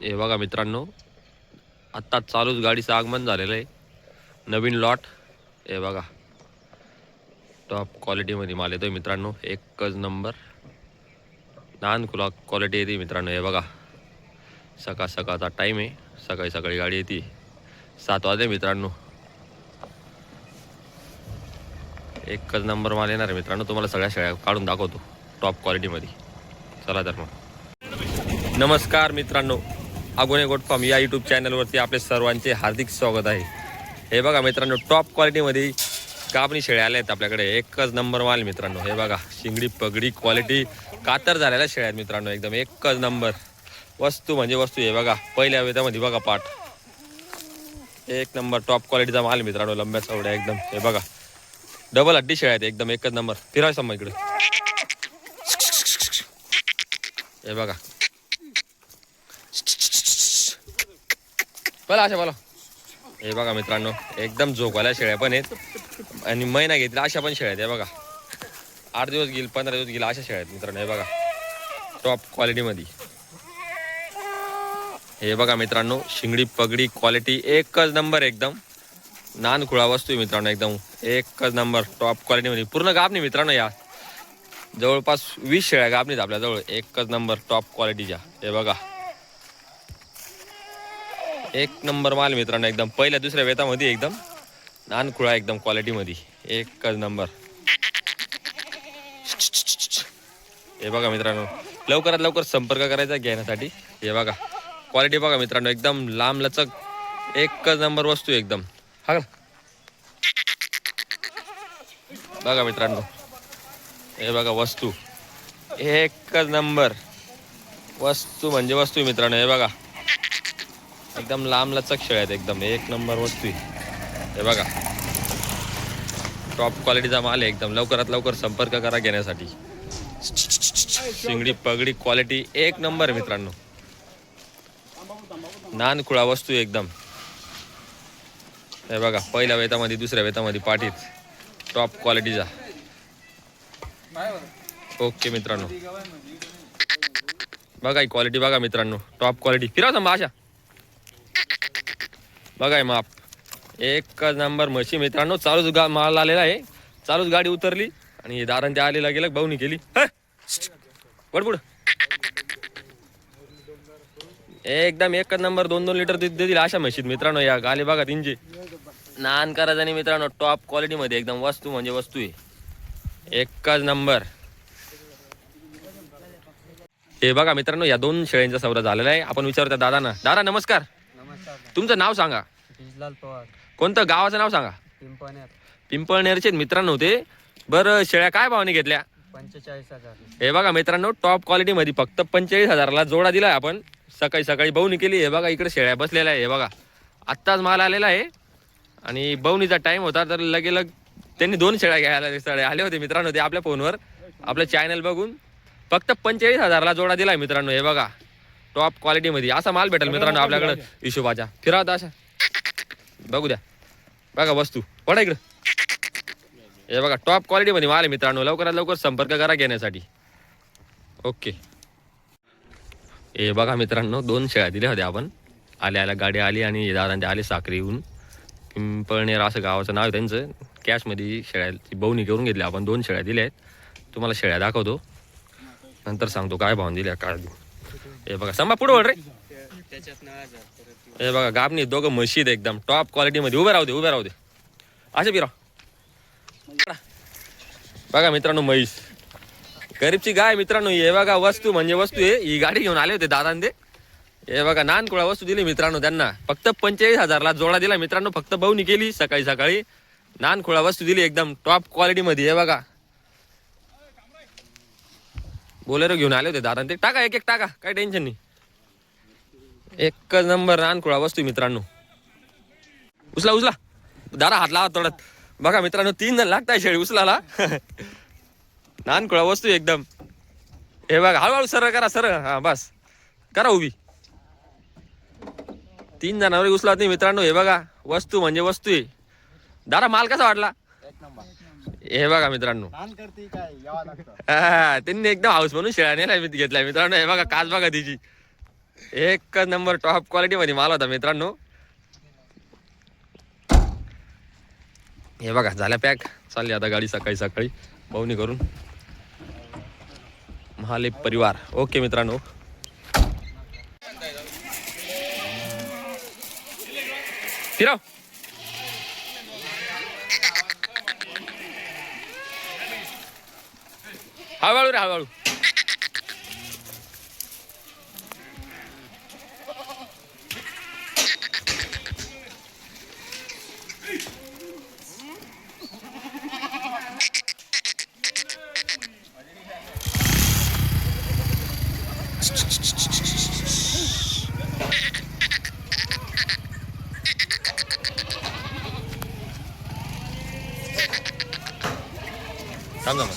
हे बघा मित्रांनो, आत्ता चालूच गाडीचं आगमन झालेलं आहे. नवीन लॉट हे बघा, टॉप क्वालिटीमध्ये माल येतोय मित्रांनो. एकच नंबर लहान क्वालिटी येते मित्रांनो. हे बघा, सकाळचा टाईम आहे. सकाळी गाडी येते 7 वाजले मित्रांनो. एकच नंबर माल येणार आहे मित्रांनो. तुम्हाला सगळ्या शेळ्या काढून दाखवतो टॉप क्वालिटीमध्ये. चला तर मग. नमस्कार मित्रांनो, आगोने गोट फार्म या यूट्यूब चॅनलवरती आपले सर्वांचे हार्दिक स्वागत आहे. हे बघा मित्रांनो, टॉप क्वालिटीमध्ये गाभणी शेळ्या आल्या आहेत आपल्याकडे. एकच नंबर माल मित्रांनो. हे बघा, शिंगडी पगडी क्वालिटी कातर झालेल्या शेळ्या आहेत मित्रांनो. एकदम एकच नंबर वस्तू म्हणजे वस्तू. हे बघा, पहिल्या वेतामध्ये बघा पाठ, एक नंबर टॉप क्वालिटीचा माल मित्रांनो. लंब्या चवड्या एकदम. हे बघा, डबल हड्डी शेळ्या आहेत एकदम एकच नंबर. फिराय समजा इकडे. हे बघा, बोला अशा बोला. हे बघा मित्रांनो, एकदम झोपायला शेळ्या पण आहेत आणि महिना घेतला अशा पण शेळ्या आहेत. हे बघा, 8 दिवस गेल 15 दिवस गेला अशा शेळ्या आहेत मित्रांनो. हे बघा, टॉप क्वालिटीमध्ये. हे बघा मित्रांनो, शिंगडी पगडी क्वालिटी एकच नंबर एकदम. नानखुळा वस्तू आहे मित्रांनो. एकदम एकच नंबर टॉप क्वालिटीमध्ये. पूर्ण गाभणी मित्रांनो. या जवळपास 20 शेळ्या गाभणीत आपल्याजवळ. एकच नंबर टॉप क्वालिटीच्या. हे बघा, एक नंबर माल मित्रांनो. एकदम पहिल्या दुसऱ्या वेतामध्ये एकदम नानखुळा एकदम क्वालिटीमध्ये. एकच नंबर. हे बघा मित्रांनो, लवकरात लवकर संपर्क करायचा घेण्यासाठी. हे बघा, क्वालिटी बघा मित्रांनो, एकदम लांब लचक एकच नंबर वस्तू एकदम. हा बघा मित्रांनो, हे बघा वस्तू एकच नंबर वस्तू म्हणजे वस्तू मित्रांनो. हे बघा, एकदम लांब लचक शेळ्या आहेत एकदम. एक नंबर वस्तू. हे बघा, टॉप क्वालिटीचा माल आहे एकदम. लवकरात लवकर संपर्क करा घेण्यासाठी. शिंगडी पगडी क्वालिटी एक नंबर मित्रांनो. नानखुळा वस्तू एकदम. हे बघा, पहिल्या वेतामध्ये दुसऱ्या वेतामध्ये पाठीत टॉप क्वालिटीचा. ओके मित्रांनो, बघा ही क्वालिटी बघा मित्रांनो. Top quality. फिरा संभा अशा. बघा माप एकच नंबर म्हशी मित्रांनो. चालूच माल आलेला आहे. चालूच गाडी उतरली आणि दारण ते आलेला गेलं. भाऊनी केली पुढ एकदम एकच नंबर. 2-2 लिटर दूध देतील अशा म्हशीत मित्रांनो. या गाली बघा तीनचे नान करायचं आणि मित्रांनो टॉप क्वालिटीमध्ये एकदम वस्तू म्हणजे वस्तू आहे. एकच नंबर. हे बघा मित्रांनो, या 2 शेळ्यांचा सौदा झालेला आहे. आपण विचारतो दादांना. दादा नमस्कार. तुमचं नाव सांगा. पवार. कोणतं गावाचं नाव सांगा. पिंपळनेरचे मित्रांनो ते. बरं, शेळ्या काय भावाने घेतल्या? 45,000. हे बघा मित्रांनो, टॉप क्वालिटीमध्ये फक्त 45,000ला जोडा दिलाय आपण. सकाळी बवणी केली. हे बघा, इकडे शेळ्या बसलेल्या आहे. हे बघा, आत्ताच माल आलेला आहे आणि बवणीचा टाइम होता तर लगेलग त्यांनी 2 शेळ्या घ्यायला आले होते मित्रांनो. ते आपल्या फोनवर आपलं चॅनल बघून फक्त 45,000ला जोडा दिलाय मित्रांनो. हे बघा, टॉप क्वालिटीमध्ये असा माल भेटेल मित्रांनो आपल्याकडे. हिशोबाच्या फिरावता अशा. बघू द्या. बघा वस्तू पडा इकडं. हे बघा, टॉप क्वालिटीमध्ये माल आहे मित्रांनो. लवकरात लवकर संपर्क करा घेण्यासाठी. ओके. हे बघा मित्रांनो, 2 शेळ्या दिल्या होत्या आपण. आल्या गाडी आली आणि दादांचे आले साखरी येऊन. पिंपळनेर असं गावाचं नाव आहे त्यांचं. कॅशमध्ये शेळ्याची बवणी करून घेतली आपण. 2 शेळ्या दिल्या आहेत. तुम्हाला शेळ्या दाखवतो, नंतर सांगतो काय भाव दिल्या काय. हे बघा, संभा पुढे वळ रे. हे बघा, गाबणी दोघं म्हशीद एकदम टॉप क्वालिटीमध्ये. उभे राहू दे असे बिरा. बघा मित्रांनो, म्हैस गरीबची गाय मित्रांनो. हे बघा, वस्तू म्हणजे वस्तू आहे. ही गाडी घेऊन आले होते दादान ते. हे बघा, नानकुळा वस्तू दिली मित्रांनो त्यांना. फक्त 45,000ला जोडा दिला मित्रांनो. फक्त बवणी केली सकाळी नानकुळा वस्तू दिली एकदम टॉप क्वालिटीमध्ये. हे बघा, बोलेरो घेऊन आले होते दादान ते. टाका एक टाका, काही टेन्शन नाही. एकच नंबर नानकुळा वस्तू मित्रांनो. उचला दारा हात लावा तोडत. बघा मित्रांनो, 3 जण लागताय शेळी उचलाला. नानकुळा वस्तू एकदम. हे बघा, हळूहळू सरळ करा. हा बस करा उभी. 3 जणांवर उचला नाही मित्रांनो. हे बघा, वस्तू म्हणजे वस्तू आहे. दारा माल कसा वाटला? हे बघा मित्रांनो, त्यांनी एकदम हाऊस म्हणून शेळ्या नेला घेतलाय मित्रांनो. हे बघा, काच बघा तिची. एक नंबर टॉप क्वालिटी मध्ये माल होता मित्रांनो. हे बघा झाल्या पॅक. चालली आता गाडी सकाळी सकाळी बहुनी करून. महाले परिवार. ओके मित्रांनो. फिराव. हळूहळू रे हळूहळू. थांब ना मग.